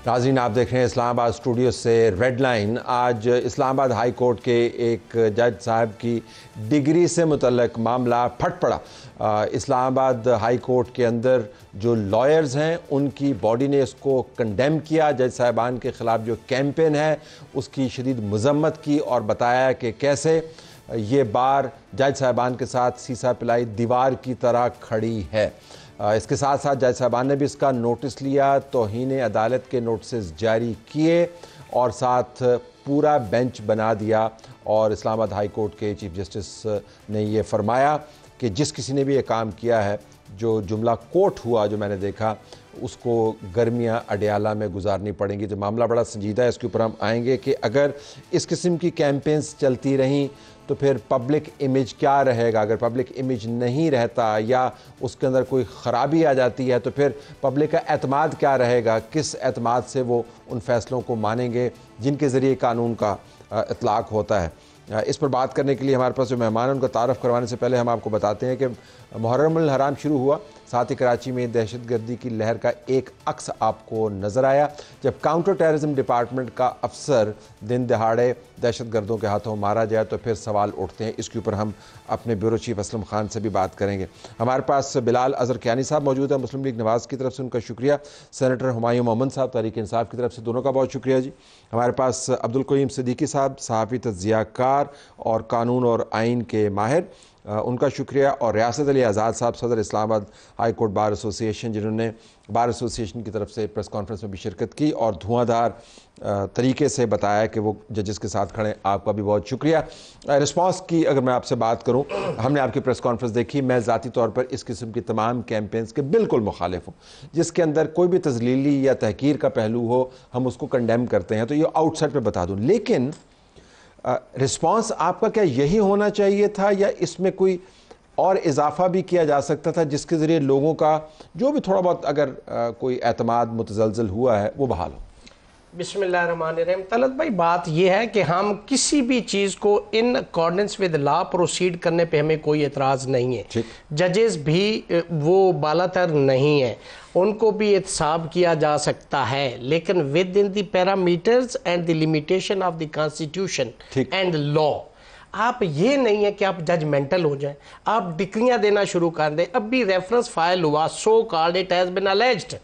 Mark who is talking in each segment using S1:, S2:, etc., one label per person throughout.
S1: ناظرین آپ دیکھ رہے ہیں اسلام آباد اسٹوڈیو سے ریڈ لائن۔ آج اسلام آباد ہائی کورٹ کے ایک جج صاحب کی ڈگری سے متعلق معاملہ پھٹ پڑا۔ اسلام آباد ہائی کورٹ کے اندر جو لائرز ہیں ان کی باڈی نے اس کو کنڈیم کیا، جج صاحبان کے خلاف جو کیمپین ہے اس کی شدید مذمت کی اور بتایا کہ کیسے یہ بار جج صاحبان کے ساتھ سیسا پلائی دیوار کی طرح کھڑی ہے۔ اس کے ساتھ ساتھ جج صاحبان نے بھی اس کا نوٹس لیا، توہین عدالت کے نوٹسز جاری کیے اور ساتھ پورا بینچ بنا دیا۔ اور اسلام آباد ہائی کورٹ کے چیف جسٹس نے یہ فرمایا کہ جس کسی نے بھی یہ کام کیا ہے، جو جملہ کوٹ ہوا جو میں نے دیکھا، اس کو گرمیاں اڈیالہ میں گزارنی پڑیں گی۔ تو معاملہ بڑا سنجیدہ ہے، اس کے اوپر ہم آئیں گے کہ اگر اس قسم کی کیمپینز چلتی رہیں تو پھر پبلک امیج کیا رہے گا۔ اگر پبلک امیج نہیں رہتا یا اس کے اندر کوئی خرابی آ جاتی ہے تو پھر پبلک کا اعتماد کیا رہے گا، کس اعتماد سے وہ ان فیصلوں کو مانیں گے جن کے ذریعے قانون کا اطلاق ہوتا ہے۔ اس پر بات کرنے کے لیے ہمارے پاس جو مہمان ہیں ان کا تعارف کروانے سے پہلے ہم آپ کو بتاتے ہیں کہ محرم الحرام شروع ہوا، ساتھ ہی کراچی میں دہشت گردی کی لہر کا ایک عکس آپ کو نظر آیا جب کاؤنٹر ٹیررزم ڈپارٹمنٹ کا افسر دن دہاڑے دہشت گردوں کے ہاتھوں مارا جائے تو پھر سوال اٹھتے ہیں۔ اس کے اوپر ہم اپنے بیورو چیف اسلم خان سے بھی بات کریں گے۔ ہمارے پاس بلال اظہر کیانی صاحب موجود ہیں، مسلم لیگ نواز کی طرف سے ان کا شکریہ، سینیٹر ہمایوں مومن صاحب تحریک انصاف کی طرف سے، دونوں کا بہت شکریہ جی۔ ہمارے پاس عبدالقیوم صدیقی صاحب صحافی، تجزیہ کار اور قانون اور آئین کے ماہر، ان کا شکریہ، اور ریاست علی آزاد صاحب صدر اسلام آباد ہائی کورٹ بار ایسوسی ایشن، جنہوں نے بار ایسوسی ایشن کی طرف سے پریس کانفرنس میں بھی شرکت کی اور دھواں دھار طریقے سے بتایا کہ وہ ججز کے ساتھ کھڑے ہیں۔ آپ کا بھی بہت شکریہ۔ رسپانس کی اگر میں آپ سے بات کروں، ہم نے آپ کی پریس کانفرنس دیکھی، میں ذاتی طور پر اس قسم کی تمام کیمپینز کے بالکل مخالف ہوں۔ جس کے اندر کوئی بھی تذلیلی یا تحقیر کا پہلو ہو ہم اس کو کنڈیم کرتے ہیں، تو یہ آؤٹ سائڈ پہ بتا دوں، لیکن رسپانس آپ کا کیا یہی ہونا چاہیے تھا یا اس میں کوئی اور اضافہ بھی کیا جا سکتا تھا جس کے ذریعے لوگوں کا جو بھی تھوڑا بہت اگر کوئی اعتماد متزلزل ہوا ہے وہ بحال ہو؟
S2: بسم اللہ الرحمن الرحیم۔ طلعت بھائی، بات یہ ہے کہ ہم کسی بھی چیز کو in accordance with law proceed کرنے پہ ہمیں کوئی اعتراض نہیں ہے۔ ججز بھی وہ بالا تر نہیں ہیں، ان کو بھی احتساب کیا جا سکتا ہے، لیکن within the parameters and the limitation of the constitution and law. آپ یہ نہیں ہے کہ آپ ججمنٹل ہو جائیں، آپ ڈگریاں دینا شروع کر دیں۔ اب بھی ریفرنس فائل ہوا، so called it has been الیجڈ،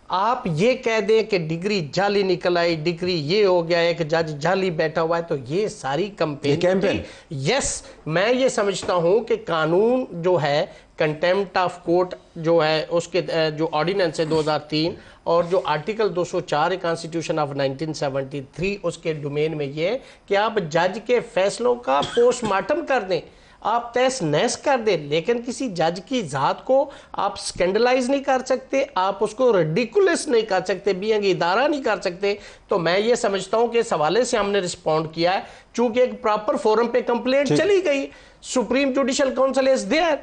S2: آپ یہ کہہ دیں کہ ڈگری جعلی نکل آئی، ڈگری یہ ہو گیا، ایک جج جعلی بیٹھا ہوا ہے، تو یہ ساری کمپین تھی۔ یس، میں یہ سمجھتا ہوں کہ قانون جو ہے کنٹیمپٹ آف کورٹ جو ہے اس کے جو آرڈیننس ہے 2003 اور جو آرٹیکل 204 کانسٹیٹیوشن آف 1973، اس کے ڈومین میں یہ ہے کہ آپ جج کے فیصلوں کا پوسٹ مارٹم کر دیں، آپ تیس نیس کر دیں، لیکن کسی جج کی ذات کو آپ سکینڈلائز نہیں کر سکتے، آپ اس کو ریڈیکولس نہیں کر سکتے، بینگ ادارہ نہیں کر سکتے۔ تو میں یہ سمجھتا ہوں کہ اس حوالے سے ہم نے رسپونڈ کیا ہے، چونکہ ایک پراپر فورم پہ کمپلینٹ چلی گئی، supreme judicial council is there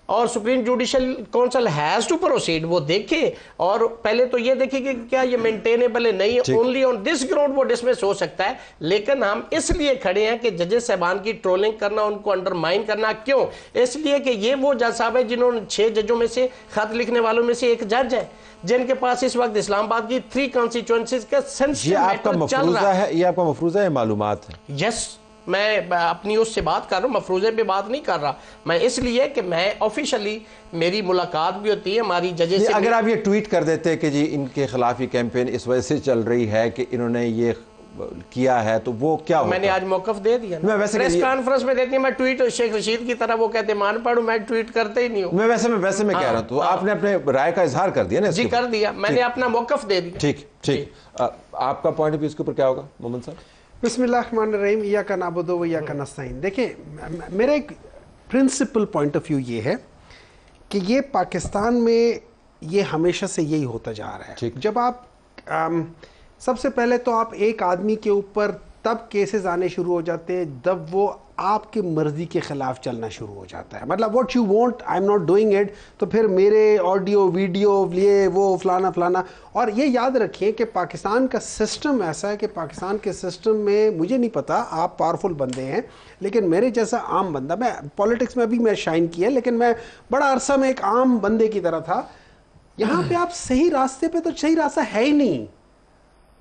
S2: اور supreme judicial council has to proceed, وہ دیکھے اور پہلے تو یہ دیکھے کہ کیا یہ مینٹینیبل ہے، نہیں، اونلی آن دس گراؤنڈ وہ ڈسمس ہو سکتا ہے۔ لیکن ہم اس لیے کھڑے ہیں کہ ججز صاحبان کی ٹرولنگ کرنا، ان کو انڈرمائن کرنا، کیوں؟ اس لیے کہ یہ وہ جج صاحب ہے جنہوں نے 6 ججوں میں سے، خط لکھنے والوں میں سے ایک جج ہے جن کے پاس اس وقت اسلام آباد کی 3 کانسٹیچوئنسیز کا سینسٹیو میٹر چل رہا ہے۔
S1: یہ آپ کا مفروضہ ہے معلومات ہے؟
S2: یس، میں اپنی اس سے بات کر رہا ہوں، مفروضے پہ بات نہیں کر رہا میں، اس لیے کہ میں آفیشلی میری ملاقات بھی ہوتی ہے ہماری ججز سے۔
S1: اگر آپ یہ ٹویٹ کر دیتے کہ جی ان کے خلاف یہ کیمپین اس وجہ سے چل رہی ہے کہ انہوں نے یہ کیا ہے، تو وہ کیا ہوتا؟
S2: میں نے آج موقف دے دیا، پریس کانفرنس میں دیتی ہوں میں ٹویٹ، شیخ رشید کی طرح وہ کہتے مان پڑھوں، میں ٹویٹ کرتے ہی نہیں ہوں۔
S1: میں ویسے میں کہہ رہا ہوں، تو آپ نے اپنے رائے کا اظہار کر دیا نا؟
S2: جی کر دیا، میں نے اپنا موقف دے دیا۔
S1: ٹھیک، آپ کا پوائنٹ آف ویو اس کے اوپر کیا ہوگا مومن صاحب؟
S3: بسم اللہ الرحمن الرحیم، ایاک نعبد و ایاک نستعین۔ دیکھیں، میرا ایک پرنسپل پوائنٹ آف ویو یہ ہے کہ یہ پاکستان میں یہ ہمیشہ سے یہی ہوتا جا رہا ہے۔ جب آپ سب سے پہلے تو آپ ایک آدمی کے اوپر تب کیسز آنے شروع ہو جاتے ہیں جب وہ آپ کی مرضی کے خلاف چلنا شروع ہو جاتا ہے، مطلب what you want I am not doing it, تو پھر میرے آڈیو ویڈیو یہ وہ فلانا فلانا۔ اور یہ یاد رکھیں کہ پاکستان کا سسٹم ایسا ہے کہ پاکستان کے سسٹم میں مجھے نہیں پتا، آپ پاورفل بندے ہیں، لیکن میرے جیسا عام بندہ، میں پولیٹکس میں بھی میں شائن کیا، لیکن میں بڑا عرصہ میں ایک عام بندے کی طرح تھا۔ یہاں پہ آپ صحیح راستے پہ تو صحیح راستہ ہے ہی نہیں،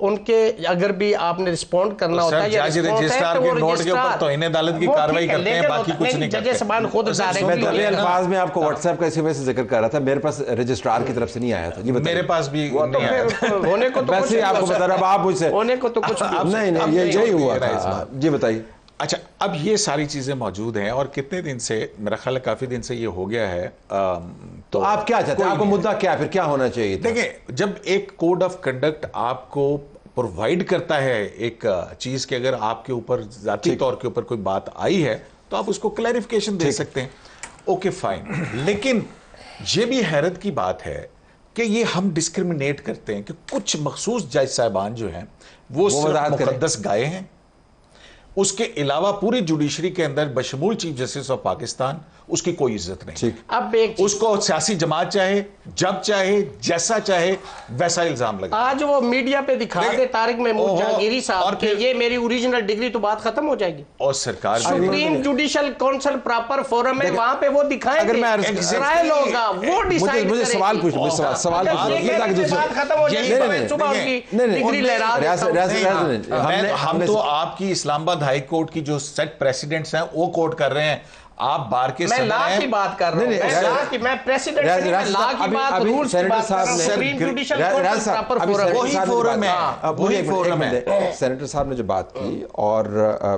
S2: ان کے اگر بھی آپ نے رسپونڈ کرنا ہوتا ہے یا
S4: رجسٹرار کے نوٹ کے اوپر توہین عدالت کی کارروائی کرتے ہیں، باقی کچھ نہیں کرتے۔
S2: ججز صاحبان خود
S1: میں دبی الفاظ میں آپ کو واٹس ایپ کا اسی وجہ سے ذکر کر رہا تھا، میرے پاس رجسٹرار کی طرف سے نہیں آیا تھا،
S4: میرے پاس بھی نہیں آیا تھا،
S2: ہونے کو تو
S1: ویسے آپ کو بتا رہا ہوں، آپ مجھ سے
S2: ہونے کو تو کچھ
S1: نہیں یہی ہوا تھا۔ جی بتائیے۔
S4: اچھا، اب یہ ساری چیزیں موجود ہیں اور کتنے دن سے، میرا خیال ہے کافی دن سے یہ ہو گیا ہے،
S1: تو آپ کیا چاہتے ہیں؟ آپ کو مدعا کیا پھر کیا ہونا چاہیے؟
S4: دیکھیں، جب ایک کوڈ آف کنڈکٹ آپ کو پرووائیڈ کرتا ہے ایک چیز کہ اگر آپ کے اوپر ذاتی طور کے اوپر کوئی بات آئی ہے تو آپ اس کو کلیریفیکیشن دے سکتے ہیں، اوکے فائن۔ لیکن یہ بھی حیرت کی بات ہے کہ یہ ہم ڈسکرمنیٹ کرتے ہیں کہ کچھ مخصوص جج صاحبان جو ہیں وہ صرف مقدس گائے ہیں، اس کے علاوہ پوری جوڈیشری کے اندر بشمول چیف جسٹس آف پاکستان اس کی کوئی عزت نہیں۔
S2: اب
S4: اس کو سیاسی جماعت چاہے جب چاہے جیسا چاہے ویسا الزام لگا،
S2: آج وہ میڈیا پہ دکھا دے طارق محمود جہانگیری صاحب کہ یہ میری اوریجنل ڈگری، تو بات ختم ہو جائے گی۔
S4: اور سرکار
S2: supreme judicial council proper forum ہے، وہاں پہ وہ دکھائیں گے، ٹرائل ہوگا، وہ ڈیسائیڈ کرے گی۔
S1: مجھے سوال پوچھنا، سوال
S2: بات ختم ہو جائے گی، صبح ان کی ڈگری لہرا۔
S4: ہم تو آپ کی اسلام آباد ہائی کورٹ کی جو سیٹ پریسیڈنٹس ہیں وہ کوٹ کر رہے ہیں، آپ بار کے
S2: میں لا کی بات کر رہا ہوں، میں پریسیڈنٹ نہیں، میں لا کی بات، رولز کی بات کر رہا ہوں، supreme judicial council proper forum,
S4: وہی فورم ہے، وہی فورم ہے۔
S1: سینیٹر صاحب نے جو بات کی اور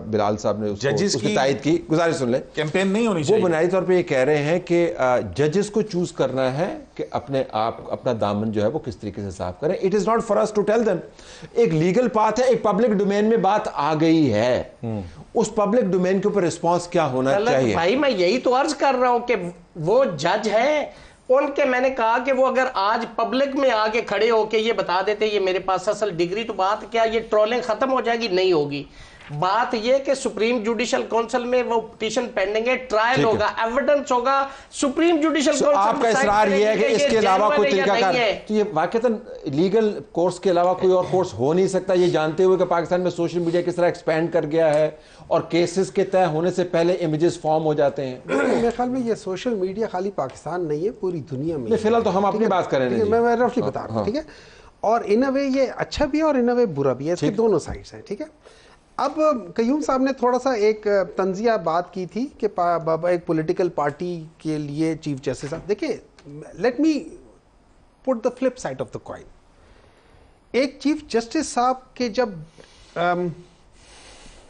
S1: بلال صاحب نے اس کی تائید کی، گزارش سن لیں،
S4: کیمپین نہیں ہونی چاہیے۔
S1: وہ بنیادی طور پہ یہ کہہ رہے ہیں کہ ججز کو چوز کرنا ہے کہ اپنے آپ اپنا دامن جو ہے وہ کس طریقے سے صاف کریں۔ It is not for us to tell them, ایک لیگل پاتھ ہے، ایک پبلک ڈومین میں بات آ گئی ہے، اس پبلک ڈومین کے اوپر رسپانس کیا ہونا چاہیے؟
S2: بھائی میں یہی تو عرض کر رہا ہوں کہ وہ جج ہیں، ان کے میں نے کہا کہ وہ اگر آج پبلک میں آگے کھڑے ہو کے یہ بتا دیتے یہ میرے پاس اصل ڈگری، تو بات کیا یہ ٹرولنگ ختم ہو جائے گی؟ نہیں ہوگی۔ بات یہ کہ سپریم جوڈیشل کونسل میں وہ پٹیشن پینڈنگ ہے، ٹرائل ہوگا، ایویڈنس ہوگا، سپریم جوڈیشل کونسل
S1: آپ کا اصرار یہ ہے کہ اس کے علاوہ کوئی طریقہ کار، تو یہ واقعتاً لیگل کورس کے علاوہ کوئی اور کورس ہو نہیں سکتا، یہ جانتے ہوئے کہ پاکستان میں سوشل میڈیا کس طرح ایکسپینڈ کر گیا ہے اور کیسز کے طے ہونے سے پہلے امیجز فارم ہو جاتے ہیں۔
S3: میرے خیال میں یہ سوشل میڈیا خالی پاکستان نہیں ہے، پوری دنیا میں۔
S1: فی الحال تو ہم اپنی بات کریں گے،
S3: میں رفلی بتا رہا ہوں، ٹھیک ہے؟ اور ان اے وے یہ اچھا بھی ہے اور ان اے وے برا بھی ہے، اس کے دونوں سائڈز ہیں، ٹھیک ہے؟ اب قیوم صاحب نے تھوڑا سا ایک تنزیہ بات کی تھی کہ ایک پولیٹیکل پارٹی کے لیے چیف جسٹس صاحب، دیکھیں let me put the flip side of the coin. ایک چیف جسٹس صاحب کے جب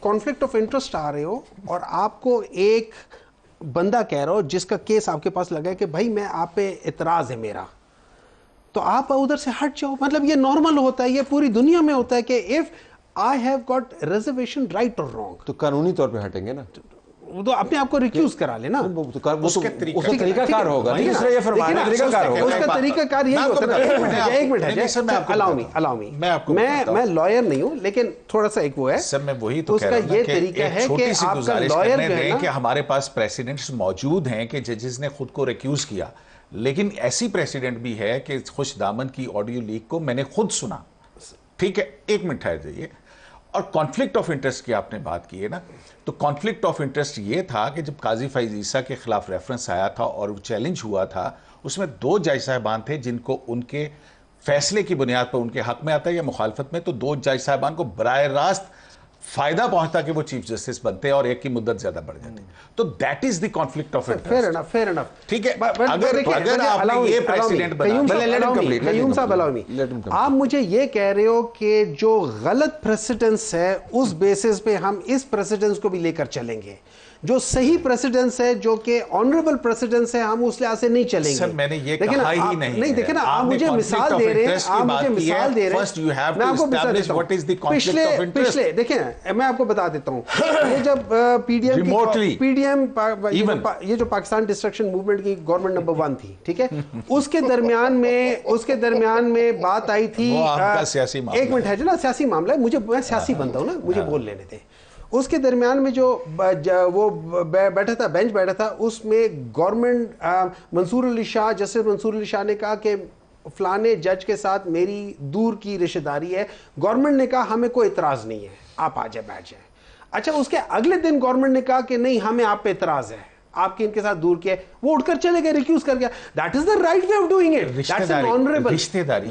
S3: کانفلکٹ آف انٹرسٹ آ رہے ہو اور آپ کو ایک بندہ کہہ رہا ہو جس کا کیس آپ کے پاس لگا ہے کہ بھائی میں آپ پہ اعتراض ہے میرا، تو آپ ادھر سے ہٹ جاؤ، مطلب یہ نارمل ہوتا ہے، یہ پوری دنیا میں ہوتا ہے کہ if I have got reservation right or wrong،
S1: تو قانونی طور پہ ہٹیں گے نا،
S3: وہ تو اپنے آپ کو ریکیوز کرا لے نا،
S1: اس کا طریقہ کار ہوگا، اس طرح یہ فرمانا طریقہ کار ہوگا،
S3: اس کا طریقہ کار یہی ہوتا ہے۔ ایک منٹ ہے، allow me، میں لائر نہیں ہوں لیکن تھوڑا سا ایک وہ ہے
S4: سر، میں وہی تو کہہ رہا ہوں کہ ایک چھوٹی سی گزارش کرنے دیں کہ ہمارے پاس پریسیڈنٹس موجود ہیں کہ ججز نے خود کو ریکیوز کیا، لیکن ایسی پریسیڈنٹ بھی ہے کہ خوش دامن کی آڈیو لیک کو میں نے خود سنا، ٹھیک ہے؟ ایک منٹ ٹھہر جائیے۔ اور کانفلکٹ آف انٹرسٹ کی آپ نے بات کی ہے نا، تو کانفلکٹ آف انٹرسٹ یہ تھا کہ جب قاضی فیض عیسیٰ کے خلاف ریفرنس آیا تھا اور وہ چیلنج ہوا تھا، اس میں 2 جج صاحبان تھے جن کو ان کے فیصلے کی بنیاد پر ان کے حق میں آتا ہے یا مخالفت میں، تو 2 جج صاحبان کو براہ راست فائدہ پہنچتا کہ وہ چیف جسٹس بنتے اور ایک کی مدت زیادہ بڑھ جاتی، تو that is the conflict of interest.
S3: Fair enough,
S4: ٹھیک ہے؟ اگر آپ نے یہ پریسیڈنٹ
S3: قیوم صاحب آپ مجھے یہ کہہ رہے ہو کہ جو غلط پریسیڈنس ہے اس بیسس پہ ہم اس پریسیڈنس کو بھی لے کر چلیں گے، جو صحیح پریسیڈنس ہے جو کہ آنریبل پریسیڈنس ہے ہم اس لحاظ سے نہیں چلیں گے۔
S4: سر میں نے یہ کہا ہی نہیں،
S3: دیکھیں نا، آپ مجھے مثال دے رہے ہیں، آپ مجھے مثال دے رہے ہیں، میں آپ کو مثال دیتا ہوں۔ پچھلے دیکھیں میں آپ کو بتا دیتا ہوں، یہ جب پی ڈی ایم یہ جو پاکستان ڈسٹرکشن موومنٹ کی گورنمنٹ نمبر 1 تھی، ٹھیک ہے، اس کے درمیان میں بات آئی تھی، ایک منٹ ہے جو نا سیاسی معاملہ ہے، میں سیاسی بندہ ہوں نا، مجھے بول لینے دیں۔ اس کے درمیان میں جو وہ بیٹھا تھا، بینچ بیٹھا تھا، اس میں گورنمنٹ منصور علی شاہ، جسٹس منصور علی شاہ نے کہا کہ فلانے جج کے ساتھ میری دور کی رشتہ داری ہے، گورنمنٹ نے کہا ہمیں کوئی اعتراض نہیں ہے، آپ آ جائیں بیٹھ جائیں۔ اچھا، اس کے اگلے دن گورنمنٹ نے کہا کہ نہیں ہمیں آپ پہ اعتراض ہے، آپ کے ان کے ساتھ دور کیا ہے, وہ اٹھ کر چلے گئے, ریکیوز کر گیا. That is the right way of doing it, that's an honourable.
S4: رشتے داری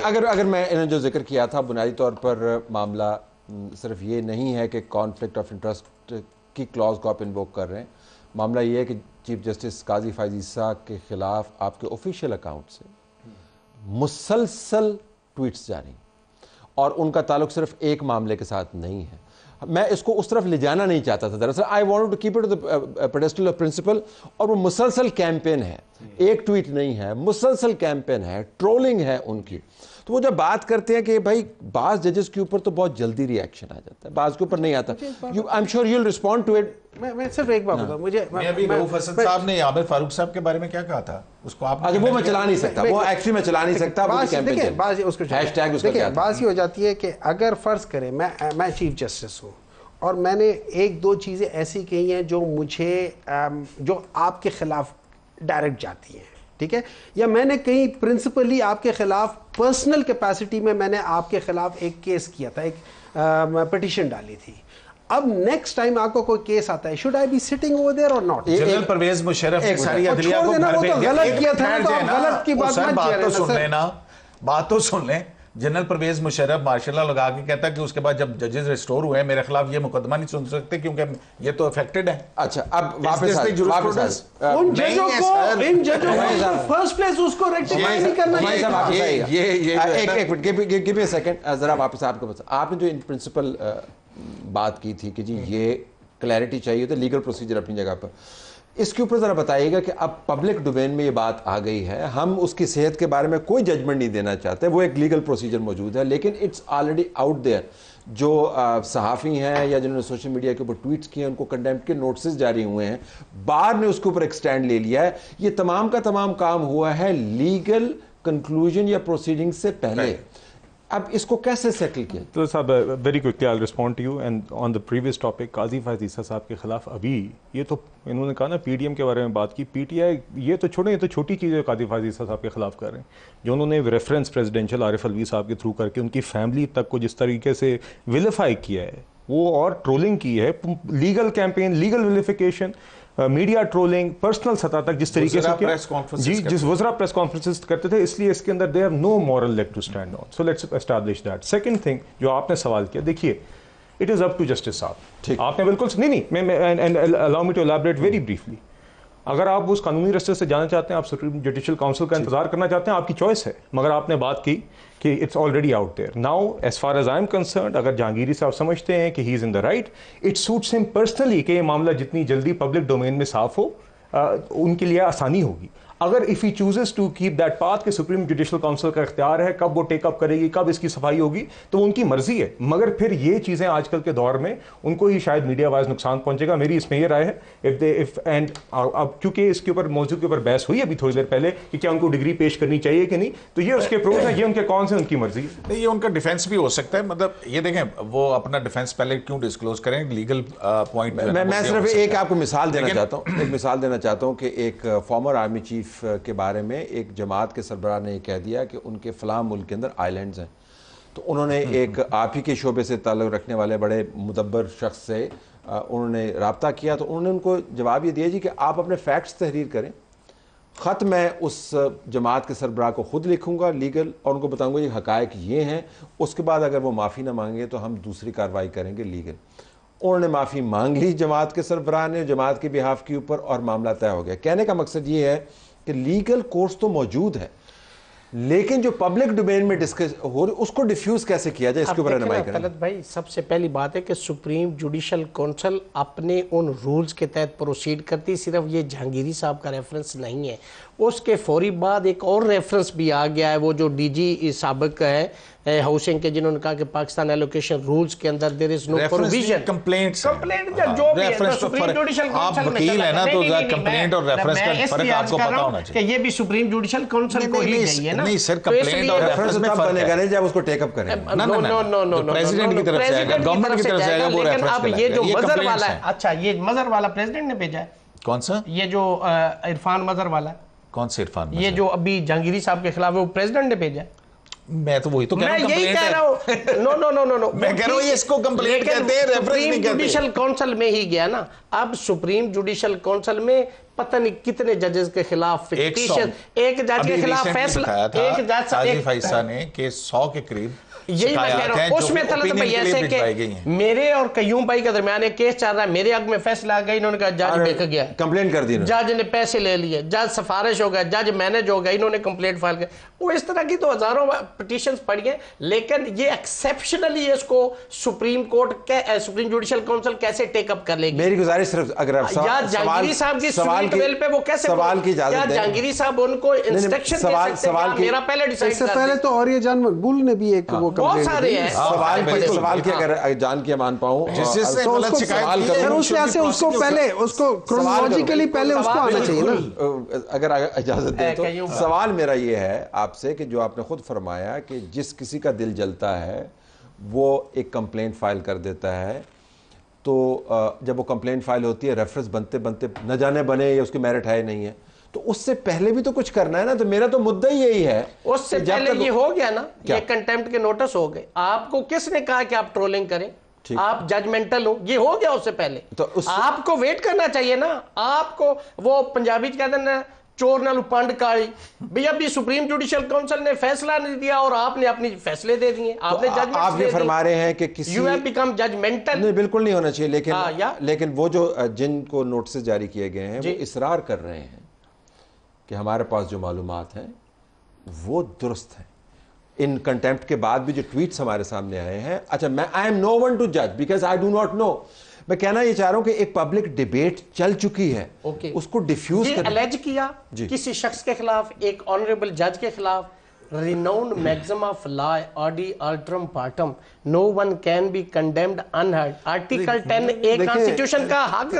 S1: اگر میں نے جو ذکر کیا تھا بنیادی طور پر معاملہ صرف یہ نہیں ہے کہ کانفلکٹ آف انٹرسٹ کی کلاز کو آپ انووک کر رہے ہیں. معاملہ یہ ہے کہ چیف جسٹس قاضی فائز عیسیٰ کے خلاف آپ کے آفیشیل اکاؤنٹ سے مسلسل ٹویٹس جاری ہیں, اور ان کا تعلق صرف ایک معاملے کے ساتھ نہیں ہے. میں اس کو اس طرف لے جانا نہیں چاہتا تھا دراصل. I want to keep it to the pedestal of principle, اور وہ مسلسل کیمپین ہے, ایک ٹویٹ نہیں ہے, مسلسل کیمپین ہے, ٹرولنگ ہے ان کی. تو وہ جب بات کرتے ہیں کہ بھائی بعض ججز کے اوپر تو بہت جلدی ری ایکشن آ جاتا ہے, بعض کے اوپر نہیں آتا. I am sure you will respond to it.
S3: میں صرف ایک بات بتاؤں, مجھے
S4: ابھی رؤوف حسن صاحب نے عامر فاروق صاحب کے بارے میں کیا کہا تھا, اس کو آپ
S1: وہ میں چلا نہیں سکتا, وہ ایکچولی میں چلا نہیں سکتا.
S3: بات یہ ہو جاتی ہے کہ اگر فرض کریں میں چیف جسٹس ہوں اور میں نے ایک دو چیزیں ایسی کہی ہیں جو مجھے جو آپ کے خلاف ڈائریکٹ جاتی ہیں, ٹھیک ہے, یا میں نے کہیں پرنسپلی آپ کے خلاف پرسنل کیپیسٹی میں نے آپ کے خلاف ایک کیس کیا تھا, ایک پٹیشن ڈالی تھی. اب نیکسٹ ٹائم آپ کو کوئی کیس آتا ہے, should I be sitting over there اور ناٹ؟
S4: جنرل پرویز مشرف ایک ساری عدلیہ کو گھر بھیج دیا.
S3: غلط کیا تھا تو غلط کی بات
S4: بات تو سن لیں. جنرل پرویز مشرف ماشاء اللہ لگا کے کہتا ہے کہ اس کے بعد جب ججز ریسٹور ہوئے میرے خلاف یہ مقدمہ نہیں سن سکتے کیونکہ یہ تو افیکٹڈ ہے.
S1: اچھا اب واپس
S3: ان ججوں کو فرسٹ پلیس اس کو ریکٹیفائی نہیں کرنا چاہیے.
S1: ایک minute give me a second, ذرا واپس آپ کو آپ نے جو ان پرنسپل بات کی تھی کہ جی یہ کلیئرٹی چاہیے تو لیگل پروسیجر اپنی جگہ پر, اس کے اوپر ذرا بتائیے گا کہ اب پبلک ڈومین میں یہ بات آ گئی ہے, ہم اس کی صحت کے بارے میں کوئی ججمنٹ نہیں دینا چاہتے, وہ ایک لیگل پروسیجر موجود ہے, لیکن اٹس آلریڈی آؤٹ دیئر. جو صحافی ہیں یا جنہوں نے سوشل میڈیا کے اوپر ٹویٹس کیے ہیں ان کو کنڈیمپٹ کے نوٹسز جاری ہوئے ہیں, بار نے اس کے اوپر ایک سٹینڈ لے لیا ہے. یہ تمام کا تمام کام ہوا ہے لیگل کنکلوژن یا پروسیڈنگ سے پہلے. اب اس کو کیسے سیٹل کیا؟
S5: تو صاحب very quickly I respond to you and on the previous topic. Qazi Faez عیسیٰ صاحب کے خلاف ابھی یہ تو انہوں نے کہا نا پی ڈی ایم کے بارے میں بات کی, پی ٹی آئی یہ تو چھوڑیں, یہ تو چھوٹی چیز ہے قاضی فائز عیسیٰ صاحب کے خلاف کر رہے ہیں. جو انہوں نے ریفرنس پریزیڈینشیل عارف الوی صاحب کے تھرو کر کے ان کی فیملی تک کو جس طریقے سے ویلیفائی کیا ہے وہ, اور ٹرولنگ کی ہے, legal campaign, legal vilification, media trolling, personal سطح تک جس طریقے سے جی جس وزراء پریس کانفرنسز کرتے تھے, اس لیے اس کے اندر they have no moral leg to stand on. So let's establish that. Second thing جو آپ نے سوال کیا, دیکھیے it is up to justice صاحب. آپ نے بالکل نہیں allow me to elaborate very briefly. اگر آپ اس قانونی رستے سے جانا چاہتے ہیں, آپ سپریم جوڈیشل کاؤنسل کا انتظار کرنا چاہتے ہیں, آپ کی چوائس ہے, مگر آپ نے بات کی کہ it's already out there. Now as far as I am concerned, اگر جہانگیری صاحب سمجھتے ہیں کہ he is in the right, it suits ہم پرسنلی کہ یہ معاملہ جتنی جلدی پبلک ڈومین میں صاف ہو ان کے لیے آسانی ہوگی. اگر if he chooses to keep that path کہ سپریم جوڈیشل کاؤنسل کا اختیار ہے کب وہ ٹیک اپ کرے گی, کب اس کی صفائی ہوگی, تو ان کی مرضی ہے. مگر پھر یہ چیزیں آج کل کے دور میں ان کو ہی شاید میڈیا وائز نقصان پہنچے گا. میری اس میں یہ رائے ہے اینڈ اب چونکہ اس کے اوپر موضوع کے اوپر بحث ہوئی ابھی تھوڑی دیر پہلے کہ کیا ان کو ڈگری پیش کرنی چاہیے کہ نہیں, تو یہ اس کے پروز ہیں, یہ ان کے کون سے, ان کی مرضی ہے.
S4: یہ ان کا ڈیفینس بھی ہو سکتا ہے. مطلب یہ دیکھیں وہ اپنا ڈیفینس پہلے کیوں ڈسکلوز کریں, لیگل پوائنٹ.
S1: میں صرف ایک آپ کو مثال دینا چاہتا ہوں, ایک مثال دینا چاہتا ہوں کہ ایک فارمر آرمی چیف کے بارے میں ایک جماعت کے سربراہ نے یہ کہہ دیا کہ ان کے فلاں ملک کے اندر آئی لینڈز ہیں. تو انہوں نے ایک آپ ہی کے شعبے سے تعلق رکھنے والے بڑے مدبر شخص سے انہوں نے رابطہ کیا, تو انہوں نے ان کو جواب یہ دیا جی کہ آپ اپنے فیکٹس تحریر کریں, خط میں اس جماعت کے سربراہ کو خود لکھوں گا لیگل, اور ان کو بتاؤں گا یہ حقائق یہ ہیں, اس کے بعد اگر وہ معافی نہ مانگے تو ہم دوسری کارروائی کریں گے لیگل. انہوں نے معافی مانگ لی جماعت کے سربراہ نے, جماعت کے بہاف کے اوپر, اور معاملہ طے ہو گیا. کہنے کا مقصد یہ ہے کہ لیگل کورس تو موجود ہے, لیکن جو پبلک ڈومین میں ڈسکس ہو رہی اس کو ڈیفیوز کیسے کیا جائے, اس کے اوپر رہنمائی کریں.
S2: طلعت بھائی سب سے پہلی بات ہے کہ سپریم جوڈیشل کونسل اپنے ان رولز کے تحت پروسیڈ کرتی, صرف یہ جہانگیری صاحب کا ریفرنس نہیں ہے. اس کے فوری بعد ایک اور ریفرنس بھی آ گیا ہے, وہ جو ڈی جی سابق ہے ہاؤسنگ کے, جنہوں نے کہا کہ پاکستان ایلوکیشن رولز کے اندر دیر از نو پروویژن.
S4: کمپلینٹ
S2: جو بھی ہے سپریم جوڈیشل
S4: آپ وکیل ہیں نا, تو کمپلینٹ اور ریفرنس کا فرق آپ کو پتا ہونا چاہیے
S2: کہ یہ بھی سپریم جوڈیشل کونسل کو ہی گئی ہے نا.
S4: نہیں سر, کمپلینٹ اور ریفرنس میں فرق
S1: بنے گا نہیں جب اس کو ٹیک اپ کریں.
S2: نو
S4: پریزیڈنٹ کی طرف سے آئے گا, گورنمنٹ کی طرف سے آئے گا, وہ ریفرنس
S2: اب یہ جو مظہر والا ہے, اچھا یہ مظہر والا پریزیڈنٹ نے بھیجا ہے.
S4: کون سا؟
S2: یہ جو عرفان مظہر والا ہے.
S4: کون سے عرفان؟
S2: یہ جو ابھی جہانگیری صاحب کے خلاف ہے وہ پریزیڈنٹ نے بھیجا ہے.
S4: میں تو وہی تو کہہ رہا ہوں،
S2: میں یہی کہہ رہا ہوں، نو
S4: میں کہہ رہا ہوں اس کو کمپلینٹ کہتے ہیں، ریفرنس نہیں کہتے۔
S2: جوڈیشل کونسل میں ہی گیا نا، اب سپریم جوڈیشل کونسل میں پتہ نہیں کتنے ججز کے خلاف پٹیشن، ایک جج کے خلاف فیصلہ، ایک جج
S4: قاضی فیصل نے کہ 100 کے قریب
S2: یہی میں کہہ رہا ہوں، اس میں طلعت بھائی ایسے کہ میرے اور قیوم بھائی کے درمیان ایک کیس چل رہا ہے، میرے حق میں فیصلہ آ گیا، انہوں نے کہا جج بک گیا،
S1: کمپلین کر دی،
S2: جج نے پیسے لے لیے، جج سفارش ہو گیا، جج مینج ہو گیا، انہوں نے کمپلینٹ فائل کیا۔ وہ اس طرح کی تو ہزاروں پٹیشنز پڑ گئے، لیکن یہ ایکسیپشنلی اس کو supreme court supreme judicial council کیسے ٹیک اپ کر لے گی؟
S1: میری گزارش صرف اگر آپ
S2: یا جہانگیری صاحب کی سوال پہ وہ کیسے
S1: سوال کی اجازت دیں،
S2: جہانگیری صاحب ان کو انسٹرکشن دے سکتے ہیں، میرا پہلے ڈیسائیڈ
S3: اس سے پہلے تو اور یہ جان مقبول نے بھی ایک وہ
S2: بہت سارے ہیں
S1: سوال کی اگر جان کے مان پاؤں،
S4: جس سے غلط شکایت کی ہے،
S3: اس لحاظ سے اس کو پہلے اس کو کرونالوجیکلی پہلے اس کو آنا چاہیے نا۔
S1: اگر اجازت دیں تو سوال میرا یہ ہے آپ سے کہ جو آپ نے خود فرمایا کہ جس کسی کا دل جلتا ہے وہ ایک کمپلینٹ فائل کر دیتا ہے، تو جب وہ کمپلینٹ فائل ہوتی ہے ریفرنس بنتے بنتے نہ جانے بنے یا اس کی میرٹ ہے نہیں ہے، تو اس سے پہلے بھی تو کچھ کرنا ہے نا۔ تو میرا تو مدعا یہی ہے،
S2: اس سے پہلے یہ ہو گیا نا، یہ کنٹیمپٹ کے نوٹس ہو گئے، آپ کو کس نے کہا کہ آپ ٹرولنگ کریں، آپ ججمنٹل ہو، یہ ہو گیا اس سے پہلے، آپ کو ویٹ کرنا چاہیے نا۔ آپ کو وہ پنجابی کہتے ہیں چور نالو پانڈ کالی، بھئی ابھی سپریم جوڈیشل کونسل نے فیصلہ نہیں دیا اور آپ نے اپنی فیصلے دے دیے، آپ نے ججمنٹ
S1: آپ یہ فرما رہے ہیں کہ کسی
S2: یو ہیو بیکم ججمنٹل۔
S1: نہیں، بالکل نہیں ہونا چاہیے، لیکن وہ جو جن کو نوٹسز جاری کیے گئے ہیں وہ اصرار کر رہے ہیں کہ ہمارے پاس جو معلومات ہیں وہ درست ہیں۔ ان کنٹیمپٹ کے بعد بھی جو ٹویٹس ہمارے سامنے آئے ہیں، اچھا میں I am no one to judge because I do not know، میں کہنا یہ چاہ رہا ہوں کہ ایک پبلک ڈیبیٹ چل چکی ہے، اس کو ڈیفیوز
S2: یہ الیج کیا کسی شخص کے خلاف، ایک آنریبل جج کے خلاف، renowned maxim of law odi alteram partem, no one can be condemned unheard. Article 10 ایک کانسٹیٹیوشن کا حق